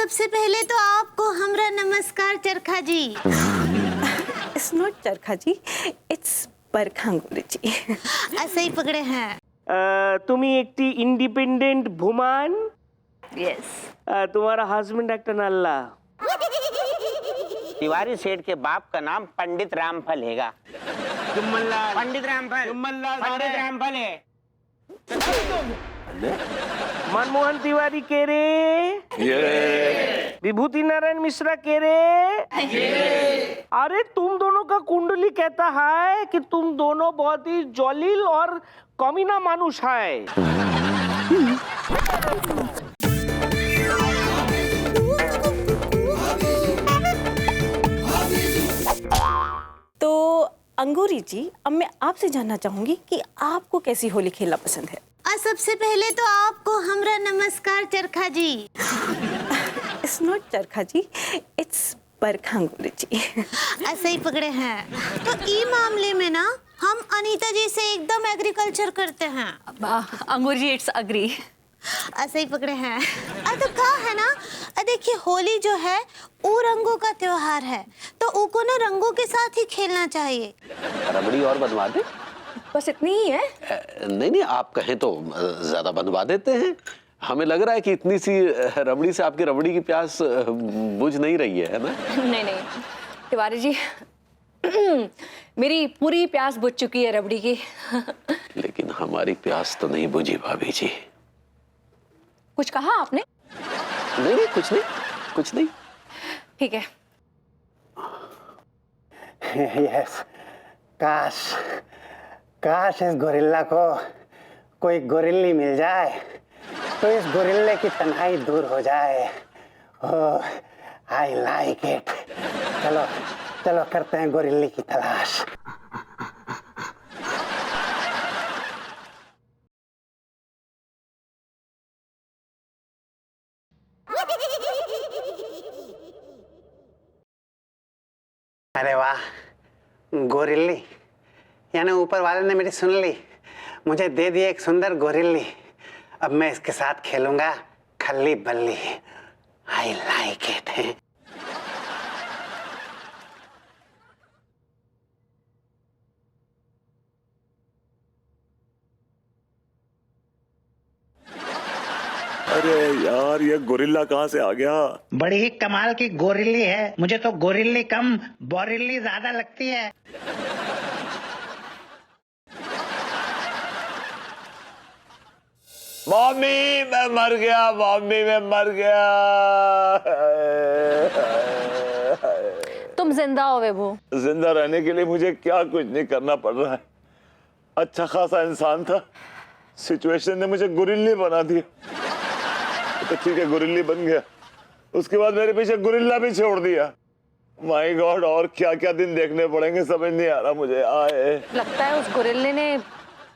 सबसे पहले तो आपको हमरा नमस्कार चरखा जी। इट्स नॉट चरखा जी, इट्स बरखा गुरुजी। ऐसे ही पकड़े हैं। তুমি একটি ইন্ডিপেন্ডেন্ট ভুমান, यस। तुम्हारा हस्बैंड একটা নাল্লা। तिवारी सेठ के बाप का नाम पंडित रामफल हैगा। पंडित रामफल पंडित रामफल है। मनमोहन तिवारी के रे, विभूति नारायण मिश्रा के रे। अरे तुम दोनों का कुंडली कहता है कि तुम दोनों बहुत ही जलील और कमीना मानुष है। तो अंगूरी जी, अब मैं आपसे जानना चाहूंगी कि आपको कैसी होली खेलना पसंद है? सबसे पहले तो आपको हमरा नमस्कार चरखा जी। इट्स नॉट चरखा जी, इट्स बरखा गुरुजी। ऐसे ही पकड़े हैं। तो ई मामले में ना हम अनीता जी से एकदम एग्रीकल्चर करते हैं। अंगूरी जी, इट्स अग्री। ऐसे ही पकड़े हैं। तो कहा है ना, देखिए होली जो है वो रंगों का त्योहार है, तो उनको ना रंगों के साथ ही खेलना चाहिए। रबड़ी और बनवा दे। बस इतनी ही है? नहीं नहीं, आप कहें तो ज्यादा बनवा देते हैं। हमें लग रहा है कि इतनी सी रबड़ी से आपकी रबड़ी की प्यास बुझ नहीं रही है ना? नहीं नहीं तिवारी जी, मेरी पूरी प्यास बुझ चुकी है रबड़ी की। लेकिन हमारी प्यास तो नहीं बुझी भाभी जी। कुछ कहा आपने? नहीं नहीं, कुछ नहीं, कुछ नहीं। ठीक है। यस, काश काश इस गोरिल्ला को कोई गोरिल्ली मिल जाए तो इस गोरिल्ले की तन्हाई दूर हो जाए। ओह, आई लाइक इट। चलो चलो करते हैं गोरिल्ले की तलाश। अरे वाह, गोरिल्ली, यानी ऊपर वाले ने मेरी सुन ली, मुझे दे दी एक सुंदर गोरिल्ली। अब मैं इसके साथ खेलूंगा खल्ली बल्ली। I like it. अरे यार, ये गोरिल्ला कहाँ से आ गया? बड़ी ही कमाल की गोरिल्ली है। मुझे तो गोरिल्ली कम बोरिल्ली ज्यादा लगती है। मम्मी मैं मर गया, मम्मी मैं मर गया। तुम जिंदा हो विभू। जिंदा रहने के लिए मुझे क्या कुछ नहीं करना पड़ रहा है। अच्छा खासा इंसान था, सिचुएशन ने मुझे गोरिल्ली बना दिया। तो ठीक है, गोरिल्ली बन गया, उसके बाद मेरे पीछे गोरिल्ला भी छोड़ दिया। माय गॉड, और क्या क्या दिन देखने पड़ेंगे समझ नहीं आ रहा मुझे। आए, लगता है उस गोरिल्ले ने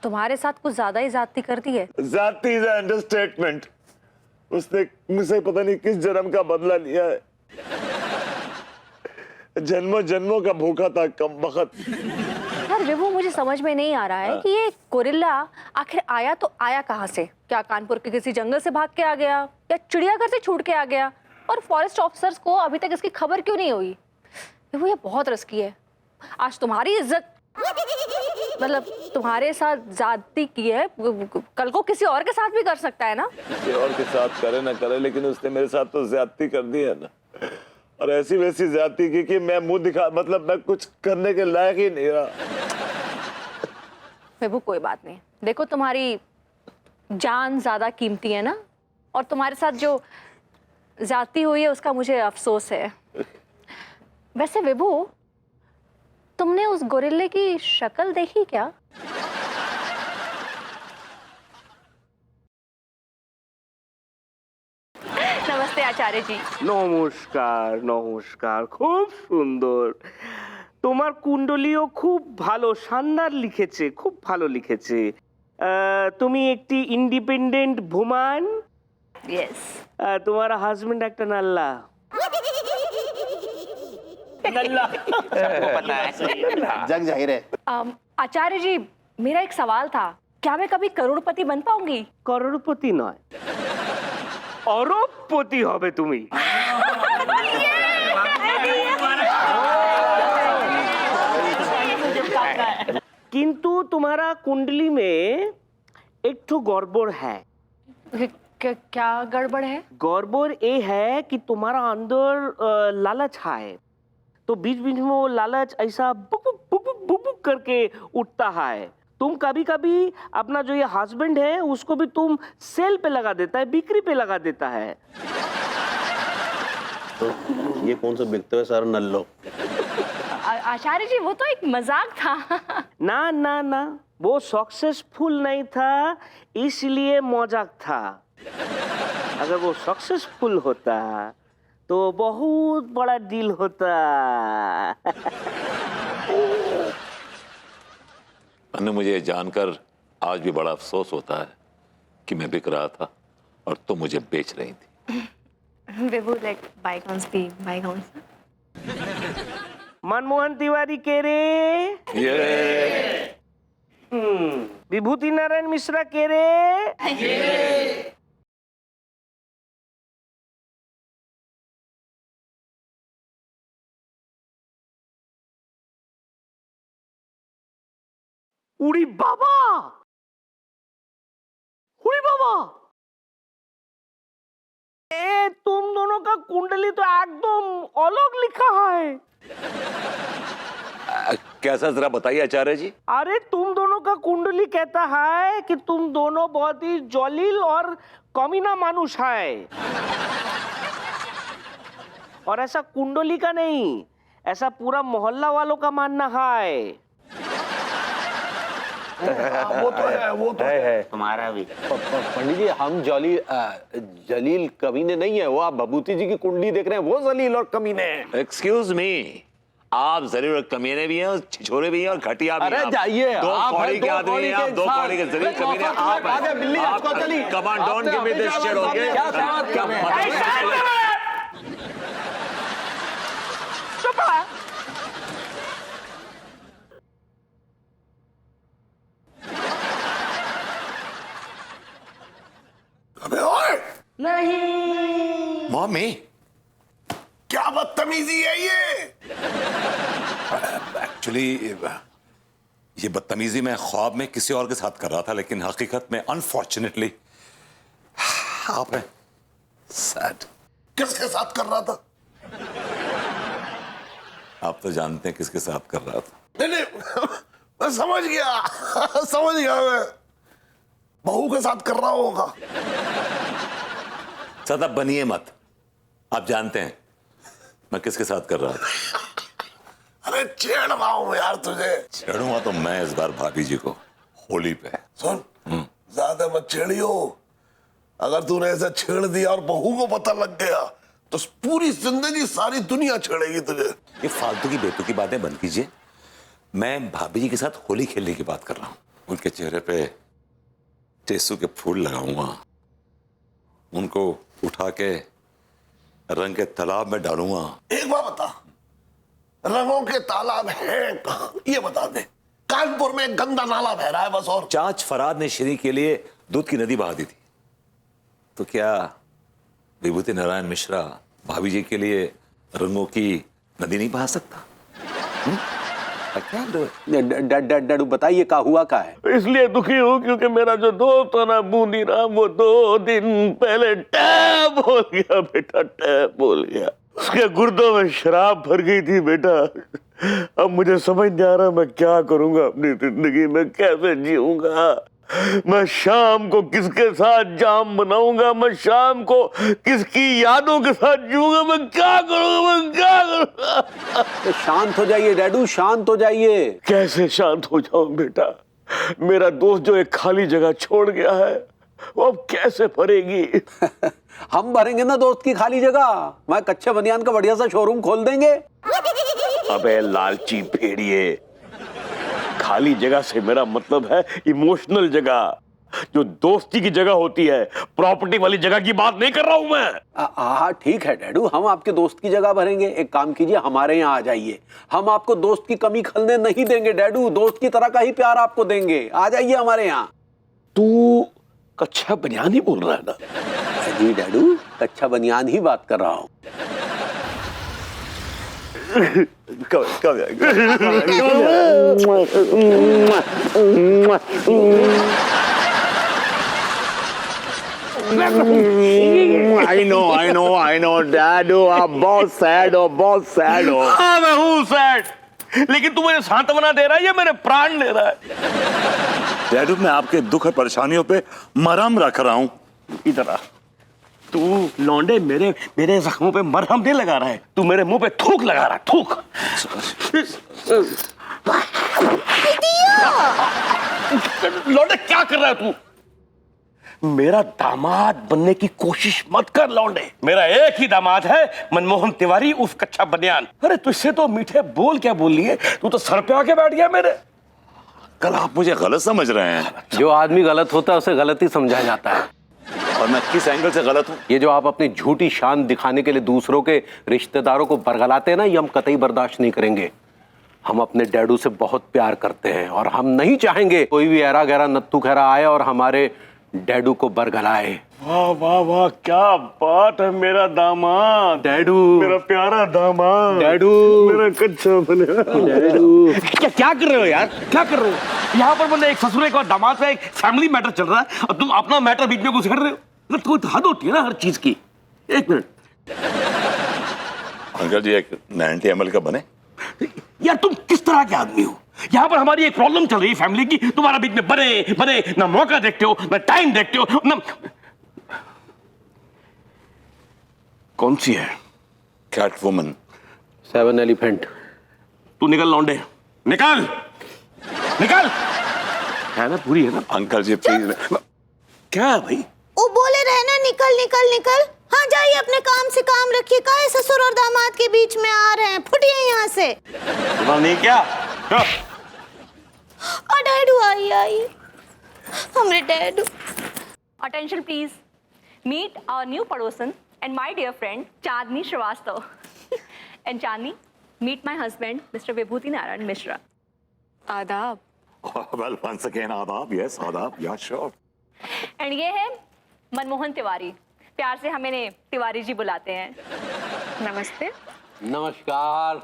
तुम्हारे साथ कुछ ज्यादा ही ज्यादती कर दी है। ज्यादती इज अंडरस्टेटमेंट। उसने मुझसे पता नहीं किस जन्म का बदला लिया है। जन्मों जन्मों का भूखा था कम वक्त। यार विभू, मुझे समझ में नहीं आ रहा है कि ये गोरिल्ला आखिर आया तो आया कहाँ से? क्या कानपुर के किसी जंगल से भाग के आ गया, या चिड़ियाघर से छूट के आ गया? और फॉरेस्ट ऑफिसर्स को अभी तक इसकी खबर क्यों नहीं हुई? विभू, ये बहुत रिस्की है। आज तुम्हारी इज्जत, मतलब तुम्हारे साथ ज्यादती की है, कल को किसी और के साथ भी कर सकता है ना? किसी और के साथ करे ना करे, लेकिन उसने मेरे साथ तो ज्यादती कर दी है ना। और ऐसी वैसी ज्यादती की कि मैं मुंह दिखा, मतलब मैं कुछ करने के लायक ही नहीं रहा। विभू कोई बात नहीं, देखो तुम्हारी जान ज्यादा कीमती है ना, और तुम्हारे साथ जो ज्यादती हुई है उसका मुझे अफसोस है। वैसे विभू, तुमने उस गोरिल्ले की शक्ल देखी क्या? नमस्ते आचार्य जी। নমস্কার নমস্কার, খুব সুন্দর। তোমার কুণ্ডলিও খুব ভালো, শানদার লিখেছে, খুব ভালো লিখেছে। তুমি একটি ইন্ডিপেন্ডেন্ট ভুমান। यस। তোমার হাজবেন্ড একটা নাল্লা। नल्ला। सबको पता है। जग जाहिर है। आचार्य जी, मेरा एक सवाल था, क्या मैं कभी करोड़पति बन पाऊंगी? করোড়পতি নয়, অরবপতি হবে তুমি। किंतु तुम्हारा कुंडली में एक तो गड़बड़ है। क्या गड़बड़ है? गड़बड़ ये है कि तुम्हारा अंदर लालच है, तो बीच बीच में वो लालच ऐसा बुक बुक बुक बुक करके उठता है। तुम कभी कभी अपना जो ये हस्बैंड है उसको भी तुम सेल पे लगा देता है, बिक्री पे लगा देता है। तो ये कौन सा बिकते हुए सर नल्लो? आचार्य जी वो तो एक मजाक था। ना ना ना, वो सक्सेसफुल नहीं था इसलिए मजाक था। अगर वो सक्सेसफुल होता तो बहुत बड़ा डील होता। अन्य मुझे ये जानकर आज भी बड़ा अफसोस होता है कि मैं बिक रहा था और तुम मुझे बेच रही थी। Vibhu like bygones be bygones. Manmohan Tiwari के रे, विभूति नारायण मिश्रा के रे, उड़ी बाबा, उड़ी बाबा, ए तुम दोनों का कुंडली तो एकदम अलग लिखा है। कैसा जरा बताइए आचार्य जी। अरे तुम दोनों का कुंडली कहता है कि तुम दोनों बहुत ही जलील और कमीना मानुष है, और ऐसा कुंडली का नहीं, ऐसा पूरा मोहल्ला वालों का मानना है। वो तो है। तुम्हारा भी। पंडित जी, हम जलील कमीने नहीं है। वो आप भभूति जी की कुंडली देख रहे हैं, वो जलील और कमीने हैं। एक्सक्यूज मी, आप जलील और कमीने भी हैं और छिछोरे भी हैं और घटिया भी हैं। अरे जाइए, दो कौड़ी के आदमी हैं आप, दो कौड़ी के जलील कमीने आप हैं। Come on, don't give me this shit, okay? क्या मतलब? अबे ओए! नहीं मम्मी, क्या बदतमीजी है ये? एक्चुअली ये बदतमीजी मैं ख्वाब में किसी और के साथ कर रहा था, लेकिन हकीकत में अनफॉर्चुनेटली आप हैं। सैड। किसके साथ कर रहा था? आप तो जानते हैं किसके साथ कर रहा था। नहीं मैं समझ गया, समझ गया। मैं बहू के साथ कर रहा होगा। ज्यादा बनिए मत, आप जानते हैं मैं किसके साथ कर रहा था। अरे छेड़ रहा हूं यार तुझे। छेड़ूंगा तो मैं इस बार भाभी जी को होली पे। सुन, ज्यादा मत छेड़ियो। अगर तूने ऐसा छेड़ दिया और बहू को पता लग गया तो पूरी जिंदगी सारी दुनिया छेड़ेगी तुझे। ये फालतू की बेतु की बातें बंद कीजिए। मैं भाभी जी के साथ होली खेलने की बात कर रहा हूँ। उनके चेहरे पे टेसू के फूल लगाऊंगा, उनको उठा के रंग के तालाब में डालूंगा। एक बात बता, रंगों के तालाब हैं कहाँ, ये बता दे। कानपुर में एक गंदा नाला बह रहा है बस। और चाच फराद ने श्री के लिए दूध की नदी बहा दी थी, तो क्या विभूति नारायण मिश्रा भाभी जी के लिए रंगों की नदी नहीं बहा सकता? डैडू बताइए क्या हुआ क्या है? इसलिए दुखी हूँ क्योंकि मेरा जो दोस्त है ना बूंदी राम, वो 2 दिन पहले टैब बोल गया बेटा, टैब बोल गया। उसके गुर्दों में शराब भर गई थी बेटा। अब मुझे समझ नहीं आ रहा मैं क्या करूंगा अपनी जिंदगी में, कैसे जीऊंगा। मैं शाम को किसके साथ जाम बनाऊंगा, मैं शाम को किसकी यादों के साथ जीऊंगा, मैं क्या करूंगा, मैं क्या करूंगा। शांत हो जाइए डैडू, शांत हो जाइए। कैसे शांत हो जाऊं बेटा? मेरा दोस्त जो एक खाली जगह छोड़ गया है वो अब कैसे भरेगी? हम भरेंगे ना दोस्त की खाली जगह। मैं कच्चे बनियान का बढ़िया सा शोरूम खोल देंगे। अबे लालची भेड़िए, खाली जगह से मेरा मतलब है इमोशनल जगह, जो दोस्ती की जगह होती है। प्रॉपर्टी वाली जगह की बात नहीं कर रहा हूं मैं। हाँ ठीक है डैडू, हम आपके दोस्त की जगह भरेंगे। एक काम कीजिए, हमारे यहाँ आ जाइए। हम आपको दोस्त की कमी खलने नहीं देंगे डैडू, दोस्त की तरह का ही प्यार आपको देंगे। आ जाइए हमारे यहाँ। तू कच्चा बनियान ही बोल रहा है ना? जी डैडू, कच्चा बनियान ही बात कर रहा हूँ। I know, डैडू आप बहुत सैड हो। हाँ मैं हूँ सैड, लेकिन तू मुझे सांत्वना दे रहा है या मेरे प्राण ले रहा है? डैडू मैं आपके दुख और परेशानियों पे मरहम रख रहा हूँ। इधर आ। तू लौंडे मेरे जख्मों पे मरहम नहीं लगा रहा है, तू मेरे मुंह पे थूक लगा रहा है, थूक। लौंडे क्या कर रहा है तू? मेरा दामाद बनने की कोशिश मत कर लौंडे। मेरा एक ही दामाद है, मनमोहन तिवारी उस कच्चा बनियान। अरे तुझसे तो मीठे बोल क्या बोल लिए, तू तो सर पे आके बैठ गया मेरे। कल आप मुझे गलत समझ रहे हैं। जो आदमी गलत होता है उसे गलत ही समझा जाता है। और मैं किस एंगल से गलत हूँ? ये जो आप अपनी झूठी शान दिखाने के लिए दूसरों के रिश्तेदारों को बरगलाते हैं ना, ये हम कतई बर्दाश्त नहीं करेंगे। हम अपने डैडू से बहुत प्यार करते हैं और हम नहीं चाहेंगे कोई भी ऐरा गहरा नत्थू खैरा आए और हमारे डैडू को बरगलाए। वाह वाह वाह, क्या बात है मेरा दामाद। डैडू, मेरा प्यारा दामाद। डैडू, मेरा कच्चा बनियान। डैडू। क्या कर रहे हो यार, क्या कर रहे हो? यहाँ पर मतलब एक ससुरे का दामाद का एक फैमिली मैटर चल रहा है और तुम अपना मैटर बीच में घुस रहे हो। तो हद होती है ना हर चीज की। एक मिनट अंकल जी, एक 90 ml का बने। यार तुम किस तरह के आदमी हो? यहाँ पर हमारी एक प्रॉब्लम चल रही है फैमिली की, तुम्हारा बीच में बने ना मौका देखते हो ना टाइम देखते हो ना। कौन सी है? Cat woman. 7 एलिफेंट। तू निकल लौंडे, निकल निकल। है ना, पूरी है ना? अंकल जी प्लीज। क्या है भाई? वो बोले रहे ना निकल निकल निकल। हाँ जाइए, अपने काम से काम रखिए। काहे ससुर और दामाद के बीच में आ रहे हैं? फुटिए यहाँ से। नहीं क्या? और डैडू आइए, हमारे डैडू। Attention please. Meet our new Padosan and my dear friend Chandni Srivastav. And Chandni, meet my husband Mr. Vibhuti Narayan Mishra. आदाब। Well, once again, आदाब, yes, आदाब, yeah, sure. एंड ये है मनमोहन तिवारी, प्यार से हमें तिवारी जी बुलाते हैं। नमस्ते। नमस्कार,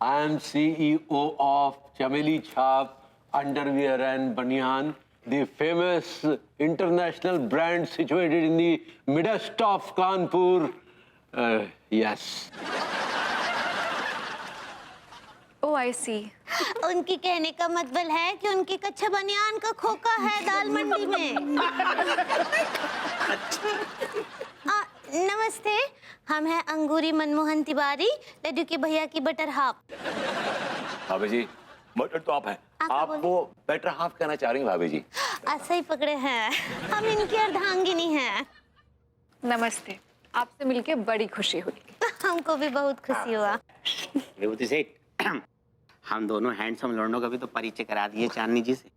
आई एम CEO of चमेली छाप अंडरवियर एंड बनियान, the famous international brand situated in the midst of Kanpur. Yes. Oh, I see. उनकी कहने का मतलब है कि उनकी कच्चा बनियान का खोखा है दाल मंडी में। नमस्ते, हम हैं अंगूरी मनमोहन तिवारी, लड्डू के भैया की बटर हाफ। भाभी जी, बटर तो आप हैं, आप वो बेटर हाफ कहना चाह रही हैं भाभी जी। ऐसा ही पकड़े हैं, हम इनकी अर्धांगिनी हैं। नमस्ते, आपसे मिलके बड़ी खुशी हुई। हमको भी बहुत खुशी हुआ। विभूति सेठ, हम दोनों हैंडसम लड़नों का भी तो परिचय करा दिए चांदनी जी से।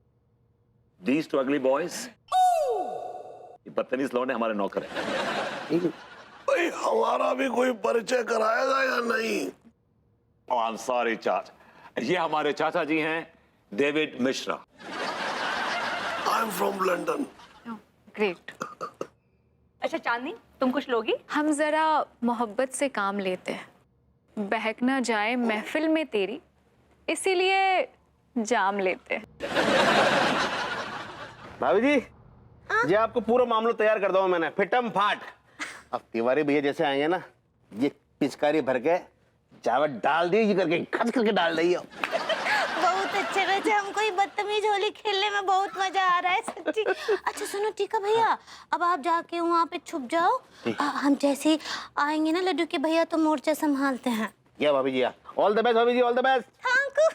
These two ugly boys, ये बदतमीज लौंडे हमारे नौकर हैं। भाई हमारा भी कोई परिचय कराएगा या नहीं? Oh, I'm sorry, चाचा। ये हमारे चाचा जी हैं, David Mishra. I am from London. Great. अच्छा चांदनी, तुम कुछ लोगी? हम जरा मोहब्बत से काम लेते हैं, बहक ना जाए महफिल में तेरी, इसीलिए जाम लेते हैं। भाभी जी, ये आपको पूरा मामला तैयार कर दो मैंने, फिटम फाट। अब तिवारी भैया जैसे आएंगे ना, ये पिचकारी भर के चावल डाल दिए, ये करके खच करके डाल दिए। बहुत अच्छे रहे, हमको ये बदतमीज होली खेलने में बहुत मजा आ रहा है सच्ची। अच्छा सुनो टीका भैया, अब आप जाके वहाँ पे छुप जाओ। हम जैसे ही आएंगे ना लड्डू के भैया तो मोर्चा संभालते हैं। या भाभी जी, ऑल द बेस्ट भाभी जी, all the best. Thank you.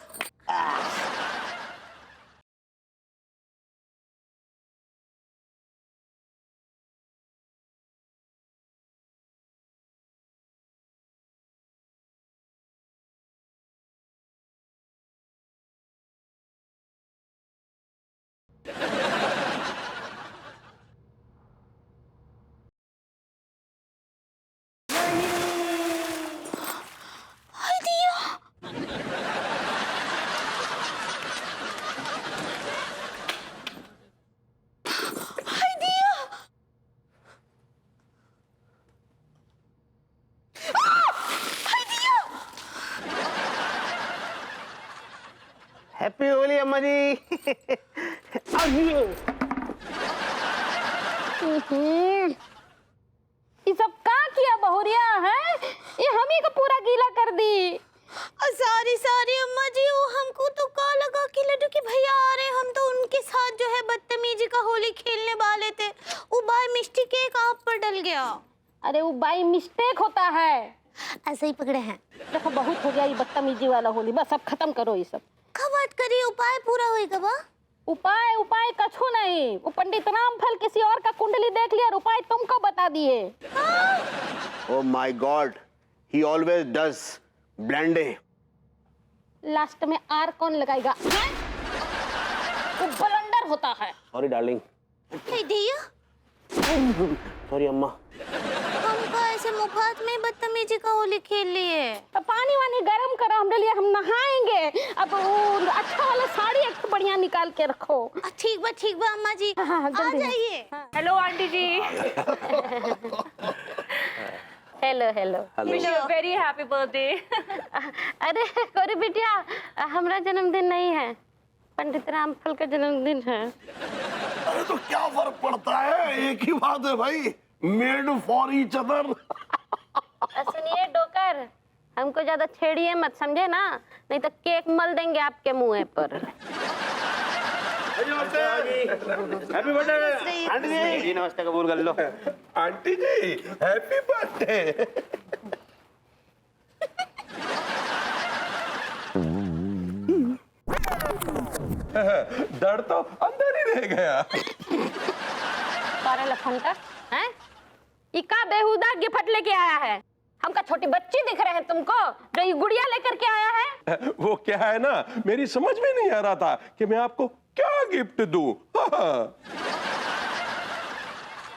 Happy Holi अम्मा जी। ये सब का किया बहुरिया है? ये हम ही को पूरा गीला कर दी। सॉरी सॉरी अम्मा जी, वो हमको तो का लगा कि लड्डू के भैया आ रहे, हम तो उनके साथ जो है बदतमीजी का होली खेलने वाले थे। वो बाय मिस्टेक एक आप पर डल गया। अरे वो बाई मिस्टेक होता है। ऐसे ही पकड़े हैं। देखो बहुत हो गया ये बदतमीजी वाला होली, बस अब खत्म करो ये सब। का बात करिए, उपाय पूरा होएगा बा? उपाय उपाय कछु नहीं, वो पंडित रामफल किसी और का कुंडली देख लिया और उपाय तुमको बता दिए। Oh my God, he always does blende. Last में आर कौन लगाएगा? वो ब्लंडर होता है। Sorry darling. दिया सॉरी अम्मा। हमको ऐसे मुफ्त में बदतमीजी का होली खेल लिए। पानी वानी गरम करो हमरे लिए, हम नहाएंगे। अब वो अच्छा वाला साड़ी एक बढ़िया निकाल के रखो। ठीक बा अम्मा जी। हाँ, आ जल्दी। जाइए। हेलो आंटी जी। Hello hello. Wish you very happy birthday. अरे कोरी बिटिया, हमारा जन्मदिन नहीं है, पंडित रामफल का जन्मदिन है। अरे तो क्या फर्क पड़ता है, एक ही बात है भाई, मेड फॉर ईच अदर। सुनिए डोकर, हमको ज्यादा छेड़िए मत, समझे ना, नहीं तो केक मल देंगे आपके मुंह पर। हैप्पी बर्थडे आंटी जी। नमस्ते कबूल कर लो। आंटी जी हैप्पी बर्थडे। डर तो अंदर ही रह गया। सारे लफंगा हैं? ये का बेहुदा गिफ्ट लेके आया है? हमका छोटी बच्ची दिख रहे हैं तुमको, जो ये गुड़िया लेकर के आया है? वो क्या है ना, मेरी समझ में नहीं आ रहा था कि मैं आपको क्या गिफ्ट दूं।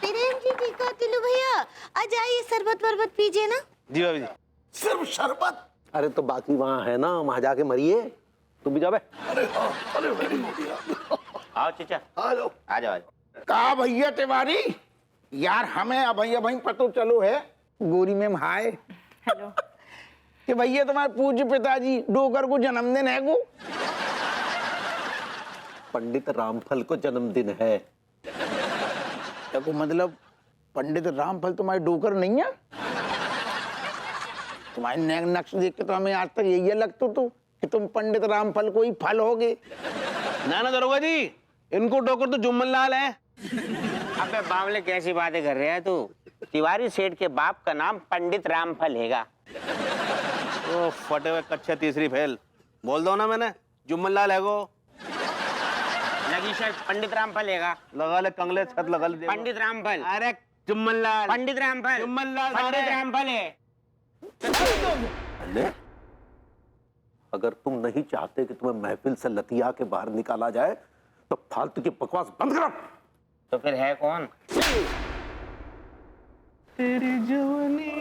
प्रेम जी टीका टिल्लू भैया, आ जाइए, शरबत वरबत पीजिए ना। जी भाभी जी। सिर्फ शरबत? अरे तो बाकी वहाँ है ना, वहाँ जाके मरिए। तुम भी जाबे। अरे वेरी गुड। आओ चाचा, आ जाओ। आ जाओ। का भैया तिवारी यार, हमें अभैया भाई पतो चलो है गोरी में हाय। हेलो। कि भैया तुम्हारे पूज्य पिताजी डोकर को जन्मदिन है को? पंडित रामफल को जन्मदिन है। तो मतलब पंडित रामफल तुम्हारे डोकर नहीं है? तुम्हारे नक्श देख के तो हमें आज तक यही लगता तो कि तुम पंडित रामफल को ही फल होगे। ना दरोगा जी, इनको डोकर तो जुम्मन लाल है। अबे बावले कैसी बातें कर रहे हैं तू? तिवारी सेठ के बाप का नाम पंडित रामफल हैगा। ओ फटे हुए कच्चे तीसरी फेल। बोल दो ना मैंने, जुम्मन लाल है गो। लगी शर्ट पंडित रामफल हैगा। लगा ले कंगले छत लगा ले। पंडित रामफल। अरे जुम्मन लाल। पंडित रामफल। जुम्मन लाल। पंडित रामफल है। अगर तुम नहीं चाहते कि तुम्हें महफिल से लतिया के बाहर निकाला जाए तो फालतू की बकवास बंद करो। तो फिर है कौन? तेरी जवानी